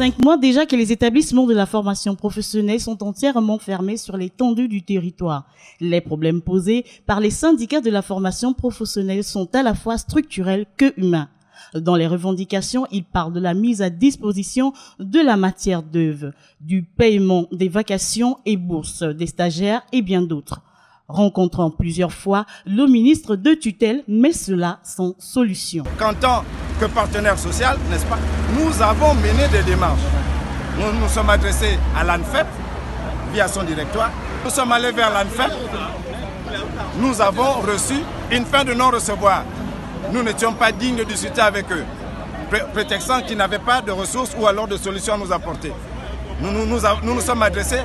5 mois déjà que les établissements de la formation professionnelle sont entièrement fermés sur l'étendue du territoire. Les problèmes posés par les syndicats de la formation professionnelle sont à la fois structurels que humains. Dans les revendications, ils parlent de la mise à disposition de la matière d'œuvre, du paiement des vacations et bourses des stagiaires et bien d'autres. Rencontrant plusieurs fois le ministre de tutelle, mais cela sans solution. En tant que partenaire social, n'est-ce pas, nous avons mené des démarches. Nous nous sommes adressés à l'ANFEP via son directoire. Nous sommes allés vers l'ANFEP. Nous avons reçu une fin de non-recevoir. Nous n'étions pas dignes de discuter avec eux, prétextant qu'ils n'avaient pas de ressources ou alors de solutions à nous apporter. Nous nous sommes adressés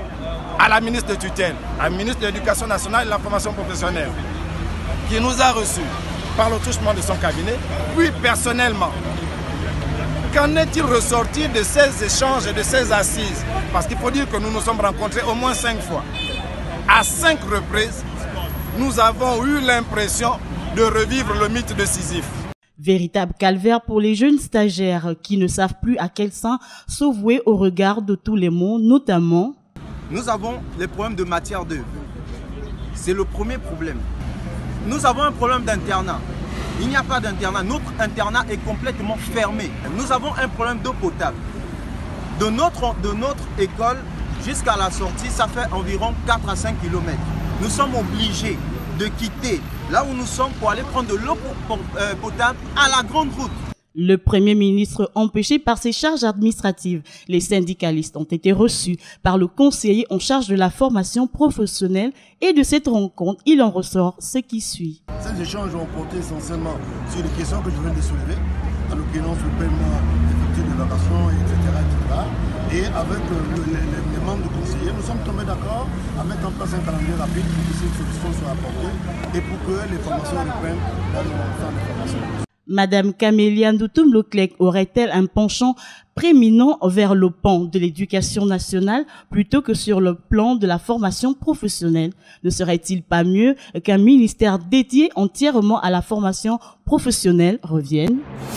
à la ministre de tutelle, à la ministre de l'Éducation nationale et de la formation professionnelle, qui nous a reçus par le truchement de son cabinet, puis personnellement. Qu'en est-il ressorti de ces échanges et de ces assises? Parce qu'il faut dire que nous nous sommes rencontrés au moins 5 fois. À 5 reprises, nous avons eu l'impression de revivre le mythe de Sisyphe. Véritable calvaire pour les jeunes stagiaires qui ne savent plus à quel sein se vouer au regard de tous les mots, notamment... Nous avons les problèmes de matière d'œuvre. C'est le premier problème. Nous avons un problème d'internat. Il n'y a pas d'internat. Notre internat est complètement fermé. Nous avons un problème d'eau potable. De notre école jusqu'à la sortie, ça fait environ 4 à 5 km. Nous sommes obligés de quitter là où nous sommes pour aller prendre de l'eau potable à la grande route. Le Premier ministre empêché par ses charges administratives, les syndicalistes ont été reçus par le conseiller en charge de la formation professionnelle et de cette rencontre, il en ressort ce qui suit. Ces échanges ont porté essentiellement sur les questions que je viens de soulever, en l'occurrence le paiement effectif de vacations, etc. Et avec les membres du conseiller, nous sommes tombés d'accord à mettre en place un calendrier rapide pour que ces solutions soient apportées et pour que les formations reprennent dans le temps de formation. Madame Camélia Ndoutoum-Leclerc aurait-elle un penchant prééminent vers le pan de l'éducation nationale plutôt que sur le plan de la formation professionnelle? Ne serait-il pas mieux qu'un ministère dédié entièrement à la formation professionnelle revienne?